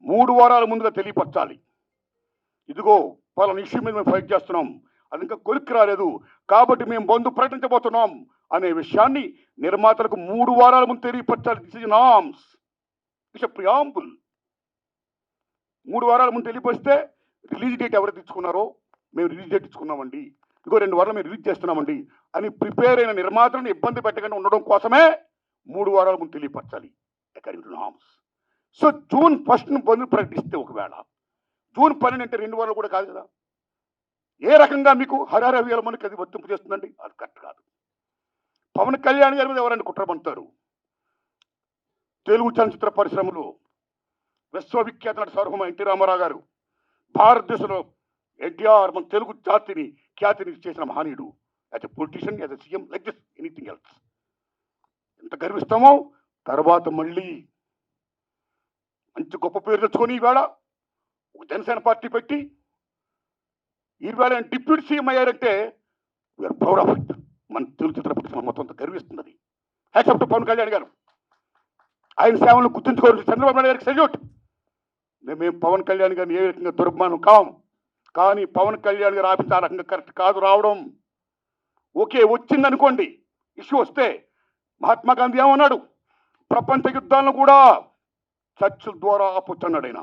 3 వారాల ముందుగా తెలియపరచాలి. ఇదిగో పలానా ఇష్యూ మీద మేము ఫైట్ చేస్తున్నాం, అది ఇంకా కొలిక్కి రాలేదు కాబట్టి మేము బంధు ప్రకటించబోతున్నాం అనే విషయాన్ని నిర్మాతలకు 3 వారాల ముందు తెలియపరచాలి. This is norms, this preamble. 3 వారాల ముందు తెలియపరిస్తే రిలీజ్ డేట్ ఎవరైతే ఇచ్చుకున్నారో మేము రిలీజ్ డేట్ ఇచ్చుకున్నామండి, ఇంకో 2 వారాలు మేము రిలీజ్ చేస్తున్నామండి అని ప్రిపేర్ అయిన నిర్మాతలను ఇబ్బంది పెట్టకుండా ఉండడం కోసమే 3 వారాల ముందు తెలియపరచాలి according to norms. So June 1న బంధు ప్రకటిస్తే ఒకవేళ జూన్ 12 అంటే 2 వారాలు కూడా కాదు కదా. ఏ రకంగా మీకు హరహర మనకి అది వర్తింపు చేస్తుందండి? అది కరెక్ట్ కాదు. పవన్ కళ్యాణ్ గారి మీద ఎవరైనా కుట్రమంటారు? తెలుగు చలనచిత్ర పరిశ్రమలో విశ్వవిఖ్యాత నట సార్వభౌమ ఎన్టీ రామారావు గారు, భారతదేశంలో ఎన్టీఆర్ మన తెలుగు జాతిని ఖ్యాతిని చేసిన మహనీయుడు. As a politician, as a CM, like this anything else. ఎంత గర్విస్తామో. తర్వాత మళ్ళీ మంచి గొప్ప పేరు తెచ్చుకొని ఈవేళ ఒక జనసేన పార్టీ పెట్టి ఈవేళ డిప్యూటీ సీఎం అయ్యారంటే వీఆర్ ప్రౌడ్ ఆఫ్ ఇట్. మన తెలుగు చిత్ర పరిశ్రమ మొత్తం గర్విస్తున్నది. Hats off to Pawan Kalyan garu. ఆయన సేవలను గుర్తుంచుకోవాలి. చంద్రబాబు నాయుడు గారికి సెల్యూట్. మేము పవన్ కళ్యాణ్ గారిని ఏ రకంగా దుర్మానం కాం, కానీ పవన్ కళ్యాణ్ గారు ఆఫీస్ ఆ రకంగా కరెక్ట్ కాదు రావడం. ఓకే, వచ్చిందనుకోండి, ఇష్యూ వస్తే మహాత్మా గాంధీ ఏమన్నాడు? ప్రపంచ యుద్ధాలను కూడా చర్చల ద్వారా ఆపొచ్చు అన్నాడు ఆయన.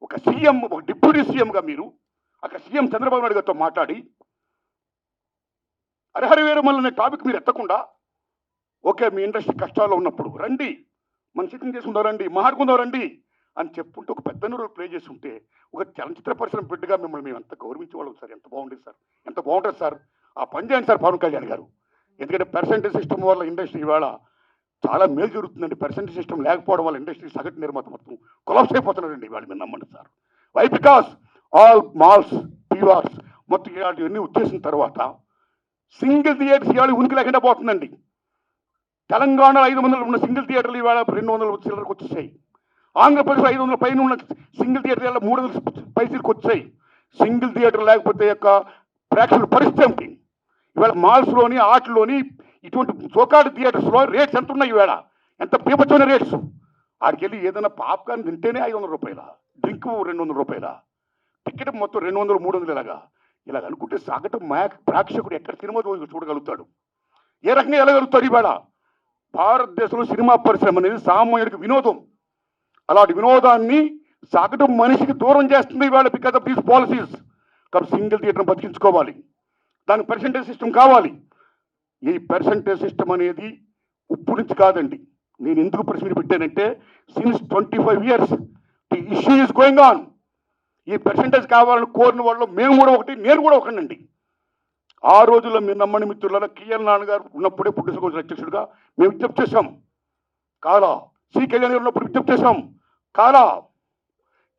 ఒక సీఎం, ఒక డిప్యూటీ సీఎంగా మీరు అక్కడ సీఎం చంద్రబాబు నాయుడు గారితో మాట్లాడి హరిహర వీరమల్లు అనే టాపిక్ మీరు ఎత్తకుండా, ఓకే మీ ఇండస్ట్రీ కష్టాల్లో ఉన్నప్పుడు రండి, మన సిట్టింగ్ చేసుకుందాం రండి, మాట్లాడుకుందాం రండి అని చెప్పుకుంటూ ఒక పెద్ద రోల్ ప్లే చేసి ఉంటే ఒక చలనచిత్ర పరిశ్రమ బిడ్డగా మిమ్మల్ని మేము ఎంత గౌరవించేవాళ్ళం సార్. ఎంత బాగుండేది సార్, ఎంత బాగుంటుంది సార్. ఆ పని చేయండి సార్ పవన్ కళ్యాణ్ గారు. ఎందుకంటే పర్సెంటేజ్ సిస్టమ్ వల్ల ఇండస్ట్రీ ఇవాళ చాలా మేలు జరుగుతుందండి. పర్సెంటేజ్ సిస్టమ్ లేకపోవడం వల్ల ఇండస్ట్రీ సగటు నిర్మాత మొత్తం కొలాప్స్ అయిపోతున్నారండి ఇవాళ. మీరు నమ్మండి sir. Why? Because all malls, PVRs మొత్తం ఇలాంటివన్నీ వచ్చేసిన తర్వాత సింగిల్ థియేటర్స్ ఇవాళ ఉనికి లేకుండా పోతుందండి. తెలంగాణలో 500 ఉన్న సింగిల్ థియేటర్లు ఇవాళ 200 చిల్లరకు వచ్చేసాయి. ఆంధ్రప్రదేశ్ 500 పైన ఉన్న సింగిల్ థియేటర్ ఇవాళ 300 పైసలకు వచ్చాయి. సింగిల్ థియేటర్ లేకపోతే యొక్క ప్రేక్షకుల పరిస్థితి ఏమిటి? ఇవాళ మాల్స్లోని ఆటల్లోని ఇటువంటి సోకాల్డ్ థియేటర్స్లో రేట్స్ ఎంత ఉన్నాయి ఇవాళ? ఎంత పీపచ్చమైన రేట్స్. ఆడికి వెళ్ళి ఏదైనా పాప్కార్న్ తింటేనే 500 రూపాయల, డ్రింక్ 200 రూపాయల, టికెట్ మొత్తం 200, 300 ఇలాగ అనుకుంటే సగటు ప్రేక్షకుడు ఎక్కడ సినిమా చూడగలుగుతాడు? ఏ రకంగా వెళ్ళగలుగుతారు? ఇవాళ భారతదేశంలో సినిమా పరిశ్రమ అనేది సామాన్యుడికి వినోదం. అలాంటి వినోదాన్ని సగటు మనిషికి దూరం చేస్తుంది ఇవాళ బికాస్ ఆఫ్ దీస్ పాలసీస్. కాబట్టి సింగిల్ థియేటర్ని బతికించుకోవాలి, దానికి పర్సెంటేజ్ సిస్టమ్ కావాలి. ఈ పర్సెంటేజ్ సిస్టమ్ అనేది ఉప్పు నుంచి కాదండి. నేను ఎందుకు ప్రశ్న పెట్టానంటే since 25 years the issue is going on. ఈ పర్సెంటేజ్ కావాలని కోరిన వాళ్ళు మేము కూడా ఒకటి, నేను కూడా ఒకనండి. ఆ రోజుల్లో మీరు నమ్మని మిత్రుల కిఎల్ నాన్నగారు ఉన్నప్పుడే ప్రొడ్యూసర్ కౌన్సిల్ అధ్యక్షుడిగా మేము విజ్ఞప్తి చేశాం. కాలా సి కళ్యాణ్ గారు ఉన్నప్పుడు విజ్ఞప్తి చేశాం. కాలా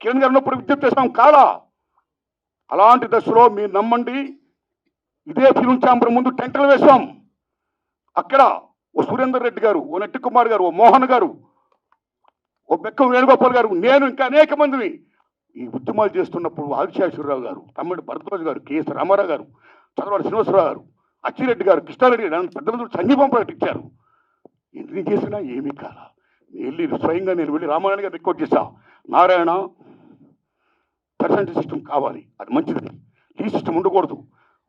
కిరణ్ గారు ఉన్నప్పుడు విజ్ఞప్తి చేశాం. కాలా అలాంటి దశలో మీరు నమ్మండి, ఇదే ఫిలిం ఛాంబర్ ముందు టెంటలు వేశాం. అక్కడ ఓ సురేందర్ రెడ్డి గారు, ఓ నట్టి కుమార్ గారు, ఓ మోహన్ గారు, ఓ బెక్కం వేణుగోపాల్ గారు, నేను ఇంకా అనేక మందిని ఈ ఉద్యమాలు చేస్తున్నప్పుడు ఆదిశేషవరరావు గారు, తమ్ముడు భరద్వాజ్ గారు, కేఎస్ రామారావు గారు, చంద్రబాబు శ్రీనివాసరావు గారు, అచ్చిరెడ్డి గారు, కృష్ణారెడ్డి గారు పెద్ద మంది సంఘీభం ప్రకటించారు. ఎన్ని చేసినా ఏమీ కాలా. వెళ్ళి స్వయంగా నేను వెళ్ళి రామారాయణ గారు రికార్డ్ చేశా. నారాయణ, పర్సెంటేజ్ సిస్టమ్ కావాలి, అది మంచిది. ఈ సిస్టమ్ ఉండకూడదు,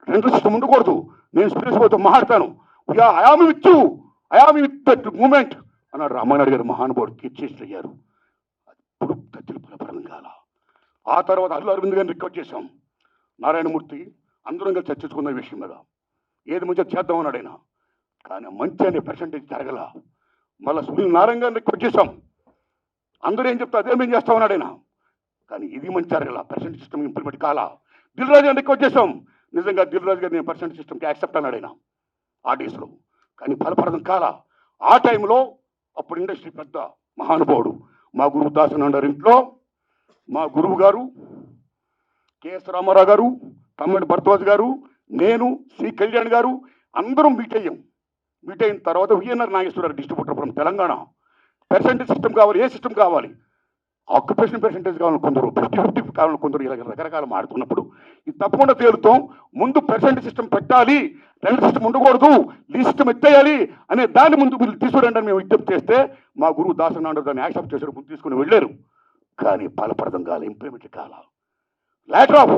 రెండో సిస్టమ్ ఉండకూడదు. నేను సురేష్బాబుతో మాట్లాడతాను. I am with you, I am with that moment అన్నాడు రామారాయణ గారు. మహానుభావుడు కీర్చేసి అయ్యారు. ఇప్పుడు తచ్చులు ఫలపరం కాల. ఆ తర్వాత అల్లు అరవింద్ గారిని రికార్డ్ చేశాం. నారాయణమూర్తి అందరం కలిసి చర్చించుకున్న విషయం మీద ఏది మంచిగా చేద్దాం అన్నాడు ఆయన. కానీ మంచి అనే పర్సెంటేజ్ జరగల. మళ్ళీ సునీల్ నారాయణ గారిని రికార్డ్ చేశాం. అందరూ ఏం చెప్తా అదే మేము చేస్తామన్నాడు ఆయన. కానీ ఇది మంచి జరగల, పర్సెంటేజ్ సిస్టమ్ ఇంప్లిమెంట్ కాలా. దిల్ రాజు గారిని రికార్డ్ చేశాం. నిజంగా దిల్ రాజు గారు నేను పర్సెంటేజ్ సిస్టమ్కి యాక్సెప్ట్ అన్నాడు ఆయన ఆర్టీస్లో. కానీ ఫలప్రదం కాలా. ఆ టైంలో అప్పుడు ఇండస్ట్రీ పెద్ద మహానుభావుడు మా గురువు దాసనాండారు ఇంట్లో మా గురువు గారు కేఎస్ రామారావు గారు, తమ్ముడు భరద్వాజ్ గారు, నేను, సి కళ్యాణ్ గారు అందరం మీట్ అయ్యాం. మీట్ అయిన తర్వాత VNR Nageswararao distributor from Telangana. Percentage system కావాలి, ఏ సిస్టమ్ కావాలి? ఆక్యుపేషన్ పర్సెంటేజ్ కావాలని కొందరు, 50-50 కావాలని కొందరు, ఇలా రకరకాల మాడుతున్నప్పుడు ఇది తప్పకుండా తేలుతాం. ముందు పర్సెంటేజ్ సిస్టమ్ పెట్టాలి, రెండు సిస్టమ్ ఉండకూడదు, ఈ సిస్టమ్ ఎత్తేయాలి అనే దాన్ని ముందు మీరు తీసుకురండి అని మేము విజ్ఞప్తి చేస్తే మా గురువు దాసనాండ దాన్ని యాక్సెప్ట్ చేశారు, ముందు తీసుకుని వెళ్ళారు. కానీ ఫలప్రదం కాల, ఇంప్లిమెంట్ కాల. లెటర్ ఆఫ్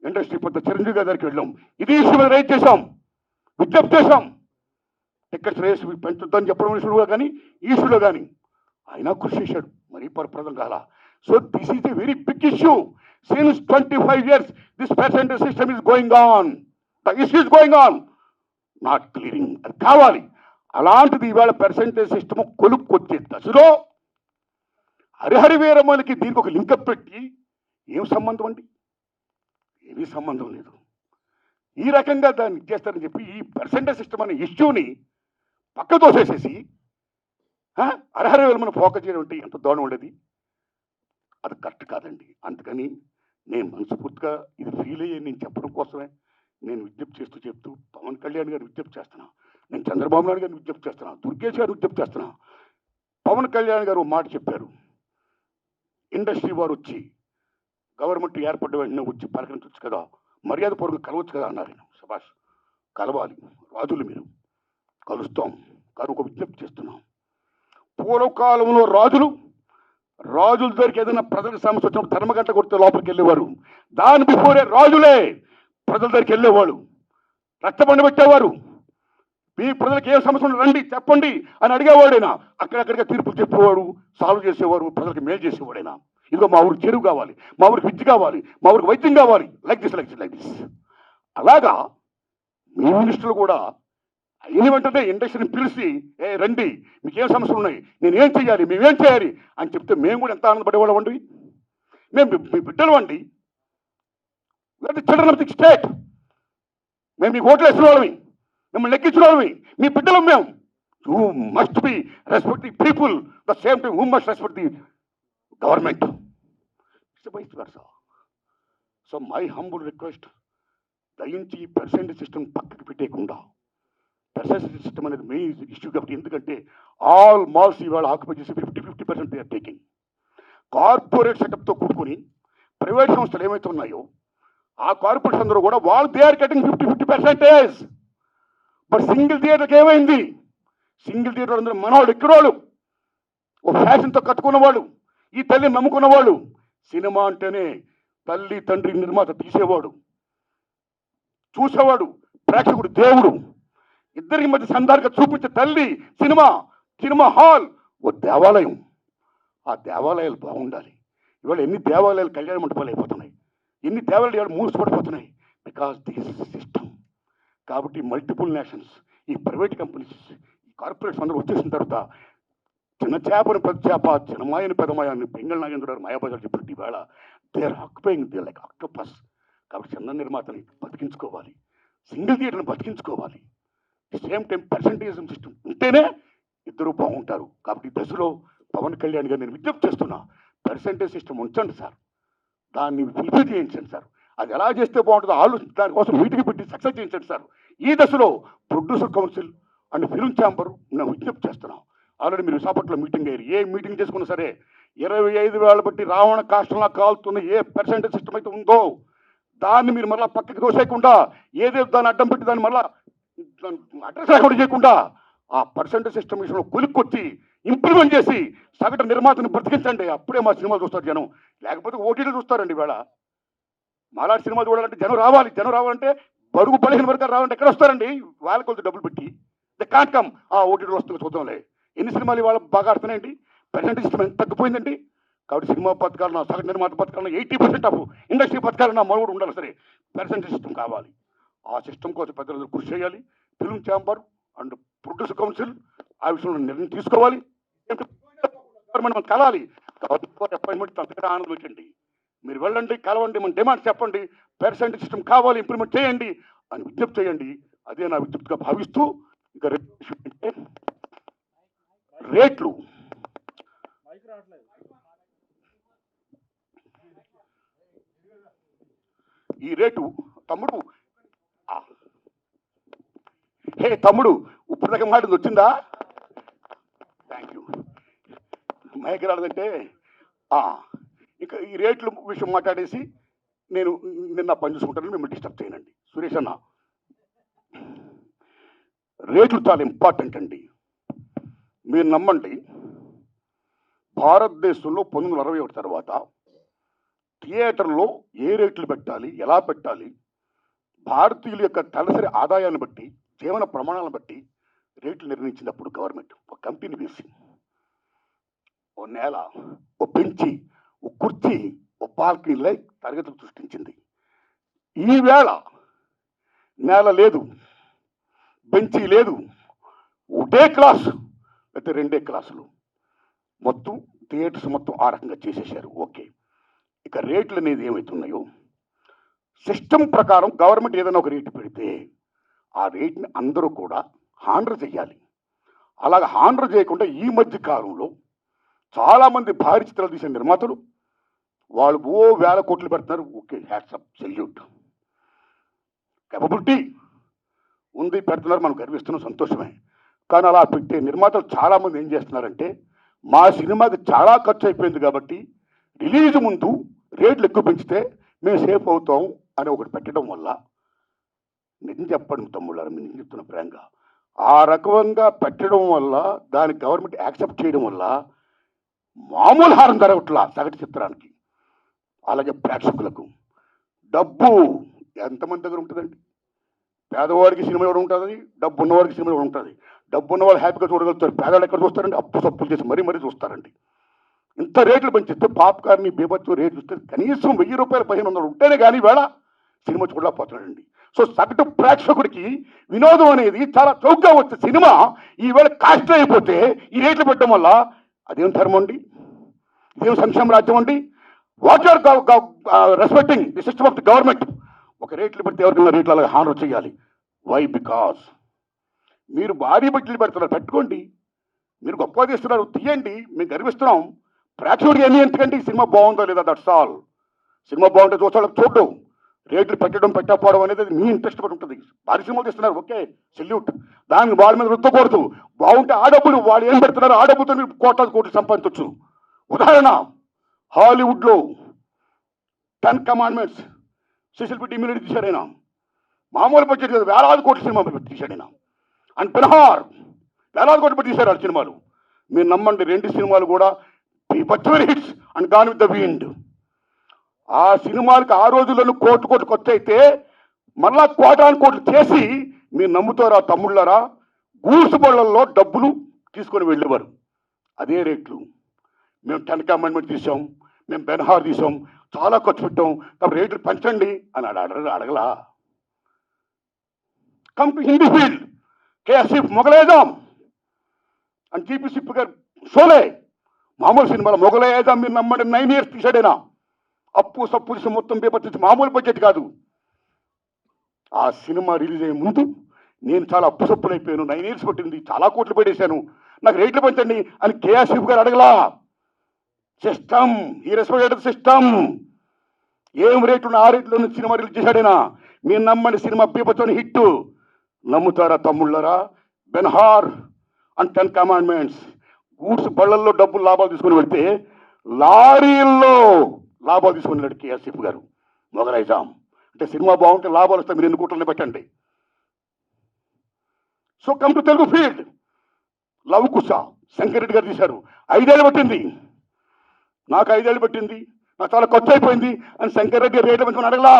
ఇండస్ట్రీ పెద్ద చిరంజీవి గారి దగ్గరికి వెళ్ళాం, ఇది ఇష్యూ మీద రైజ్ చేశాం, విజ్ఞప్తి చేశాం. టికెట్స్ రేస్ పెంచుద్దని చెప్పడం విషయంలో కానీ ఈ ఇష్యూలో కానీ ఆయన కృషి చేశాడు, మరీ ఫలప్రదం కాల. So this is a very big issue. Since 25 years this percentage system is going on, the issue is going on, not clearing. అది కావాలి. అలాంటిది ఇవాళ పర్సెంటేజ్ సిస్టమ్ కొలుక్కొచ్చే దశలో హరిహరి వీరమ్మలకి దీనికి ఒక లింకప్ పెట్టి ఏం సంబంధం అండి? ఏమీ సంబంధం లేదు. ఈ రకంగా దాన్ని ఇచ్చేస్తారని చెప్పి ఈ పర్సెంటేజ్ సిస్టమ్ అనే ఇష్యూని పక్క తోసేసేసి హరిహరి వీరమ్మను ఫోకస్ చేయడం అంటే ఎంత దూరం ఉండేది? అది కరెక్ట్ కాదండి. అందుకని నేను మనస్ఫూర్తిగా ఇది ఫీల్ అయ్యి నేను చెప్పడం కోసమే నేను విజ్ఞప్తి చెప్తూ పవన్ కళ్యాణ్ గారిని విజ్ఞప్తి చేస్తున్నా, నేను చంద్రబాబు నాయుడు గారిని విజ్ఞప్తి చేస్తున్నా, దుర్గేష్ గారిని విజ్ఞప్తి చేస్తున్నా. పవన్ కళ్యాణ్ గారు మాట చెప్పారు, ఇండస్ట్రీ వారు వచ్చి గవర్నమెంట్ ఏర్పడ్డ వెంటనే వచ్చి పలకరించవచ్చు కదా, మర్యాదపూర్వకంగా కలవచ్చు కదా అన్నారు. శభాష్, కలవాలి రాజులు, మీరు కలుస్తాం. కానీ ఒక విజ్ఞప్తి చేస్తున్నాం, పూర్వకాలంలో రాజుల దగ్గరికి ఏదైనా ప్రజలకు సమస్య వచ్చినప్పుడు ధర్మగంట కొడితే లోపలికి వెళ్ళేవారు. దాని బిఫోరే రాజులే ప్రజల దగ్గరికి వెళ్ళేవాడు, రక్తబండ పెట్టేవారు. మీ ప్రజలకు ఏ సమస్య రండి చెప్పండి అని అడిగేవాడైనా, అక్కడక్కడిగా తీర్పులు చెప్పేవాడు, సాల్వ్ చేసేవారు, ప్రజలకు మేలు చేసేవాడైనా. ఇదిగో మా ఊరికి చెరువు కావాలి, మా ఊరికి విద్య కావాలి, మా ఊరికి వైద్యం కావాలి, లైక్ దిస్. అలాగా మీ మినిస్టర్లు కూడా అయిన వెంటనే ఇండస్ట్రీని పిలిచి, రండి మీకేం సమస్యలు ఉన్నాయి, నేనేం చేయాలి, మేమేం చేయాలి అని చెప్తే మేము కూడా ఎంత ఆనందపడేవాళ్ళం అండి. మేము మీ బిడ్డలు అండి, చిల్డ్రన్ ఆఫ్ ది స్టేట్. మేము మీకు ఓట్లు వేసిన వాళ్ళమి, మిమ్మల్ని లెక్కించిన వాళ్ళమి, మీ బిడ్డలం మేము. You must be respect the people the same time who must respect the government. So my humble request, దయించి ఈ పర్సెంటేజ్ సిస్టమ్ పక్కకి పెట్టేయకుండా, పర్సెంటేజ్ సిస్టమ్ అనేది మెయిన్ ఇష్యూ కాబట్టి. ఎందుకంటే ఆల్ మాల్స్ ఇవాళ ఆక్యుపై చేసి 50% దే ఆర్ టేకింగ్. కార్పొరేట్ సెటప్తో కూడుకొని ప్రైవేట్ సంస్థలు ఏమైతే ఉన్నాయో ఆ కార్పొరేట్స్ అందరూ కూడా they are getting 50%. But single థియేటర్కి ఏమైంది? సింగిల్ థియేటర్ అందరూ మనవాళ్ళు, ఎక్కడవాళ్ళు, ఓ ఫ్యాషన్తో కట్టుకున్నవాళ్ళు, ఈ తల్లిని నమ్ముకున్నవాళ్ళు. సినిమా అంటేనే తల్లి తండ్రి నిర్మాత తీసేవాడు, చూసేవాడు ప్రేక్షకుడు, దేవుడు, ఇద్దరికి మధ్య సందారుగా చూపించే తల్లి సినిమా హాల్ ఓ దేవాలయం. ఆ దేవాలయాలు బాగుండాలి. ఇవాళ ఎన్ని దేవాలయాలు కళ్యాణ మండపాలు అయిపోతున్నాయి, ఎన్ని దేవాలయాలు మూసిపడిపోతున్నాయి, బికాస్ దిస్ సిస్టమ్. కాబట్టి మల్టిపుల్ నేషన్స్, ఈ ప్రైవేట్ కంపెనీస్, ఈ కార్పొరేట్స్ అందరూ వచ్చేసిన తర్వాత చిన్న చేపని పెద్ద చేప, చిన్నమాయని పెద్దమాయని బెంగళ నాగేంద్ర గారు మాయాబజార్ చెప్పినట్టు ఇవాళ they are occupying, they like octopus. కాబట్టి చిన్న నిర్మాతని బతికించుకోవాలి, సింగిల్ థియేటర్ని బతికించుకోవాలి. సేమ్ టైం పర్సెంటేజ్ సిస్టమ్ ఉంటేనే ఇద్దరు బాగుంటారు. కాబట్టి దశలో పవన్ కళ్యాణ్ గారు నేను విజ్ఞప్తి చేస్తున్నా, పర్సెంటేజ్ సిస్టమ్ ఉంచండి సార్, దాన్ని ఫుల్ఫిల్ చేయించండి సార్. అది ఎలా చేస్తే బాగుంటుందో ఆలోచించి దానికోసం మీటింగ్ పెట్టి సక్సెస్ చేయించండి సార్. ఈ దశలో producer council and film chamber నేను విజ్ఞప్తి చేస్తున్నాం. ఆల్రెడీ మీరు విశాఖపట్నంలో మీటింగ్ అయ్యారు, ఏ మీటింగ్ చేసుకున్నా సరే 25,000 బట్టి రావణ కాష్టంలా కాలుతున్న ఏ పర్సెంటేజ్ సిస్టమ్ అయితే ఉందో దాన్ని మీరు మళ్ళీ పక్కకి దోసేయకుండా, ఏదేదో దాన్ని అడ్డం పెట్టి దాన్ని మళ్ళీ అడ్రస్ లేకుండా చేయకుండా ఆ పర్సెంటేజ్ సిస్టమ్ విషయంలో కొలుక్కొచ్చి ఇంప్లిమెంట్ చేసి సగటు నిర్మాతను బ్రతికించండి. అప్పుడే మా సినిమా చూస్తారు జనం, లేకపోతే ఓటీటీ చూస్తారండి. ఇవాళ మాలాంటి సినిమా చూడాలంటే జనం రావాలంటే బడుగు బలహీన వర్గాలు రావాలంటే ఎక్కడ వస్తారండి? వాళ్ళకి కొంచెం డబ్బులు పెట్టి ద కాంట్ కమ్. ఆ ఓటీటీలో వస్తుంది చూద్దాంలే. ఎన్ని సినిమాలు ఇవాళ బాగా ఆడుతున్నాయండి? పర్సెంటేజ్ సిస్టమ్ ఎంత తగ్గిపోయిందండి. కాబట్టి సినిమా పథకాలను, సగటు నిర్మాత పథకాలను 80% ఆఫ్ ఇండస్ట్రీ పథకాలను మనుగోడు ఉండాలి. సరే, పర్సెంటేజ్ సిస్టమ్ కావాలి. ఆ సిస్టమ్ కోసం పెద్దలందరూ కృషి చేయాలి. Film chamber and producer council ఆ విషయంలో నిర్ణయం తీసుకోవాలి. మనం కలాలి. కాబట్టి అపాయింట్మెంట్ అంతగా ఆనందం వచ్చింది. మీరు వెళ్ళండి, కలవండి, మన డిమాండ్ చెప్పండి, పర్సెంటేజ్ సిస్టమ్ కావాలి, ఇంప్లిమెంట్ చేయండి అని విజ్ఞప్తి చేయండి. అదే నా విజ్ఞప్తిగా భావిస్తూ ఇక రేట్లు ఈ రేటు తమ్ముడు తమ్ముడు ఇప్పుడు దాకా మాటది వచ్చిందా? Thank you. మైక్ రాలేదంటే ఇంకా ఈ రేట్ల విషయం మాట్లాడేసి నేను నిన్న పని చూసుకుంటానని మిమ్మల్ని డిస్టర్బ్ చేయనండి. సురేష్ అన్న, రేట్లు చాలా ఇంపార్టెంట్ అండి. మీరు నమ్మండి, భారతదేశంలో 1961 తర్వాత థియేటర్లో ఏ రేట్లు పెట్టాలి, ఎలా పెట్టాలి, భారతీయుల యొక్క తలసరి ఆదాయాన్ని బట్టి, జీవన ప్రమాణాలను బట్టి రేట్లు నిర్ణయించినప్పుడు గవర్నమెంట్ ఒక కంపెనీ వేసి ఓ నేల, ఓ బెంచి, ఓ కుర్చీ, ఓ పార్కింగ్ తరగతులు సృష్టించింది. ఈవేళ నేల లేదు, బెంచి లేదు, ఒకటే క్లాసు అయితే రెండే క్లాసులు, మొత్తం థియేటర్స్ మొత్తం ఆ రకంగా చేసేసారు. ఓకే, ఇక రేట్లు అనేది ఏమవుతున్నాయో సిస్టమ్ ప్రకారం గవర్నమెంట్ ఏదైనా ఒక రేటు పెడితే ఆ రేట్ని అందరూ కూడా హానర్ చేయాలి. అలాగ హానర్ చేయకుండా ఈ మధ్య కాలంలో చాలామంది భారీ చిత్రాలు తీసిన నిర్మాతలు వాళ్ళు వేల కోట్లు పెడుతున్నారు. ఓకే, హ్యాట్సప్, సెల్యూట్, కేపబిలిటీ ఉంది, పెడుతున్నారు, మనం గర్విస్తున్నాం, సంతోషమే. కానీ అలా పెట్టే నిర్మాతలు చాలామంది ఏం చేస్తున్నారంటే మా సినిమాకి చాలా ఖర్చు అయిపోయింది కాబట్టి రిలీజ్ ముందు రేట్లు ఎక్కువ పెంచితే మేము సేఫ్ అవుతాం అని ఒకటి పెట్టడం వల్ల, నిజం చెప్పండి తమ్ముళ్ళారా, మీరు నిజం చెప్తున్న ప్రేంగా, ఆ రకంగా పెట్టడం వల్ల దాని గవర్నమెంట్ యాక్సెప్ట్ చేయడం వల్ల మామూలు హారం జరగట్లా సగటు చిత్రానికి. అలాగే ప్రేక్షకులకు డబ్బు ఎంతమంది దగ్గర ఉంటుందండి? పేదవాడికి సినిమా ఎవరు ఉంటుంది, డబ్బు ఉన్నవాడికి సినిమా ఎవరు ఉంటుంది? డబ్బు ఉన్నవాళ్ళు హ్యాపీగా చూడగలుగుతారు, పేదవాళ్ళు ఎక్కడ చూస్తారండి? అప్పు సప్పులు చేసి మరీ చూస్తారండి. ఇంత రేట్లు పెంచిస్తే పాప్కార్న్ బీభత్సం రేట్లు చూస్తే కనీసం 1000 రూపాయలు 1500 ఉంటేనే కానీ వేళ సినిమా చూడలేకపోతున్నాడండి. సో సగటు ప్రేక్షకుడికి వినోదం అనేది చాలా చౌకగా వచ్చే సినిమా ఈవేళ కాస్ట్ అయిపోతే ఈ రేట్లు పెట్టడం వల్ల అదేం ధర్మం అండి? ఇదేం సంక్షేమ రాజ్యం అండి? What are respecting the system of the government. ఒక రేట్లు పెడితే ఎవరికైనా రేట్లు అలాగే హానర్ చేయాలి. వై? బికాస్ మీరు భారీ బడ్జెట్లు పెడుతున్నారు, పెట్టుకోండి, మీరు గొప్పగా తీస్తున్నారు, తీయండి, మేము గర్విస్తున్నాం. ప్రేక్షకుడికి ఎన్ని ఎందుకండి సినిమా బాగుందో లేదా, దట్స్ ఆల్. సినిమా బాగుంటే చూస్తాడు, చూడడం, రేట్లు పెట్టడం పెట్టకపోవడం అనేది మీ ఇంట్రెస్ట్ పడి ఉంటుంది. భారీ సినిమాలు తీస్తున్నారు, ఓకే, సెల్యూట్, దానికి వాళ్ళ మీద రుద్దకూడదు. బాగుంటే ఆ డబ్బులు వాళ్ళు ఏం పెడుతున్నారు, ఆ డబ్బుతో మీరు కోట్లు సంపాదించవచ్చు. ఉదాహరణ, హాలీవుడ్లో 10 కమాండ్మెంట్స్ సిసిల్ పెట్టి ఇమ్యూనిటీ తీశాడైనా, మామూలు బడ్జెట్ కదా, వేలాది కోట్ల సినిమా తీశాడైనా. అండ్ బెన్హార్ వేలాది కోట్లు పెట్టి తీశారు ఆ సినిమాలు. మీరు నమ్మండి, 2 సినిమాలు కూడా బీభత్సమైన hits. And gone with the wind, ఆ సినిమాలకి ఆ రోజుల్లో కోట్లు ఖర్చు అయితే మళ్ళా కోట్లు చేసి మీరు నమ్ముతారా తమ్ముళ్ళారా, గూడ్స్ బళ్ళల్లో డబ్బులు తీసుకొని వెళ్ళేవారు. అదే రేట్లు మేము 10 కమాండ్మెంట్ తీసాం, మేము బెన్హార్ తీసాం, చాలా ఖర్చు పెట్టాం, కాబట్టి రేట్లు పెంచండి అని అడగలా. కమ్ టు హిందీ ఫీల్డ్, కేఎస్ఎఫ్ మొగలేదాం అని జీపీ సిప్ గారు షోలే, మామూలు సినిమాలో మొగలేదాం మీరు నమ్మండి 9 years తీసాడైనా, అప్పు సప్పు తీసి మొత్తం బీపత్తి, మామూలు బడ్జెట్ కాదు. ఆ సినిమా రిలీజ్ అయ్యే ముందు నేను చాలా అప్పు సప్పులు అయిపోయాను, 9 years పట్టింది, చాలా కోట్లు పెట్టేశాను, నాకు రేట్లు పెంచండి అని కేఎస్ఎఫ్ గారు అడగలా. సిస్టమ్, ఈ రెస్పెక్టెడ్ సిస్టమ్, ఏం రేట్లు ఆ రేట్లో సినిమా రిలీజ్ చేశాడైనా. మీరు నమ్మండి, సినిమా బీపత్సని హిట్. నమ్ముతారా తమ్ముళ్ళరా? బెన్హార్ అండ్ 10 కమాండ్మెంట్స్ గూడ్స్ బళ్ళల్లో డబ్బులు లాభాలు తీసుకుని వెళ్తే లారీల్లో లాభాలు తీసుకుని వెళ్ళాడు కేఎస్ఎఫ్ గారు. మొగలైజాం అంటే సినిమా బాగుంటే లాభాలు వస్తాయి, మీరు 2 కోట్లని పెట్టండి. So come to Telugu field, Lava Kusa Shankar Reddy garu తీశారు, 5 ఏళ్ళు పట్టింది, నాకు 5 ఏళ్ళు పట్టింది, నాకు చాలా ఖర్చు అయిపోయింది అని శంకర్ రెడ్డి రేట్లు పెంచుకొని అడగలా.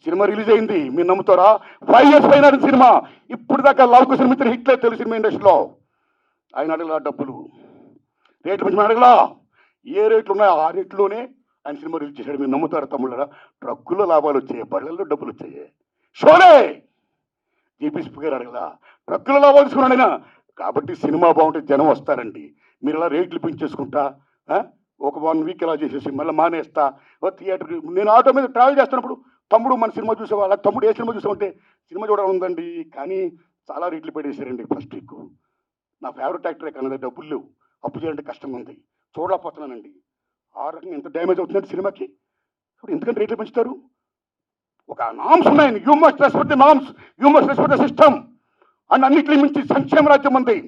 సినిమా రిలీజ్ అయింది, మీరు నమ్ముతారా? 5 years పైన సినిమా, ఇప్పుడు దాకా లవ్ కుశ మిత్ర హిట్లే తెలుగు సినిమా ఇండస్ట్రీలో. ఆయన అడగలా డబ్బులు, రేట్లు పెంచుకొని అడగలా. ఏ రేట్లు ఉన్నాయో ఆ రేట్లోనే ఆయన సినిమా రిలీజ్ చేశాడు. మీరు నమ్ముతారా తమ్ముళ్ళరా? ట్రక్కుల్లో లాభాలు వచ్చాయి, బళ్ళల్లో డబ్బులు వచ్చాయి. షోలే జీపీసీ గారు అడగలా, ట్రక్కుల లాభాలు తీసుకున్నాడు ఆయన. కాబట్టి సినిమా బాగుంటే జనం వస్తారండి. మీరు ఇలా రేట్లు పెంచేసుకుంటా ఒక 1 week ఇలా చేసేసి మళ్ళీ మానేస్తా థియేటర్కి. నేను ఆటో మీద ట్రావెల్ చేస్తున్నప్పుడు, తమ్ముడు మన సినిమా చూసేవా, తమ్ముడు ఏ సినిమా చూసామంటే సినిమా చూడాలి ఉందండి, కానీ చాలా రేట్లు పెట్టేశారండి ఫస్ట్ వీక్. నా ఫేవరెట్ యాక్టరే కానీ డబ్బులు లేవు, అప్పు చేయాలంటే కష్టంగా ఉంది, చూడలేకపోతున్నానండి. ఆ రకంగా ఎంత డ్యామేజ్ అవుతుందంటే సినిమాకి. ఇప్పుడు ఎందుకంటే రేట్లు పెంచుతారు? ఒక నామ్స్ ఉన్నాయి, you must respect the norms, you must respect the system. And అన్నింటినీ మించి సంక్షేమ రాజ్యం ఉంది.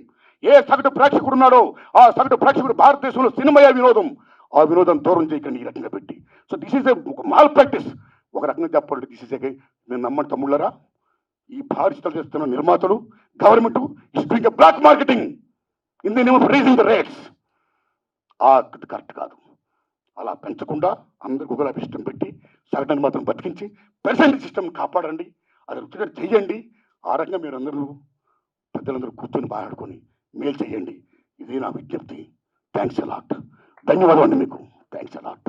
ఏ సగటు ప్రేక్షకుడు ఉన్నాడో ఆ సగటు ప్రేక్షకుడు భారతదేశంలో సినిమాయే వినోదం. ఆ వినోదం దూరం చేయకండి ఈ రకంగా పెట్టి. సో దిస్ ఈజ్ ఒక మాల్ ప్రాక్టీస్. ఒక రకంగా చెప్పాలంటే దిస్ ఈజ్ నేను నమ్మండి తమ్ముళ్ళరా, ఈ భారీ చిత్రాలు చేస్తున్న నిర్మాతలు, government is doing a black marketing in the name of rising the rates. Correct కాదు. అలా పెంచకుండా అందరికి ఒకలా ఇష్టం పెట్టి సగటుని మాత్రం బతికించి పెర్సెంట్ సిస్టమ్ కాపాడండి. అది రుచిగా చెయ్యండి. ఆ రకంగా మీరందరూ పెద్దలందరూ కూర్చొని మాట్లాడుకొని మేలు చేయండి. ఇది నా విజ్ఞప్తి. Thanks a lot. ధన్యవాదాలు అండి మీకు. Thanks a lot.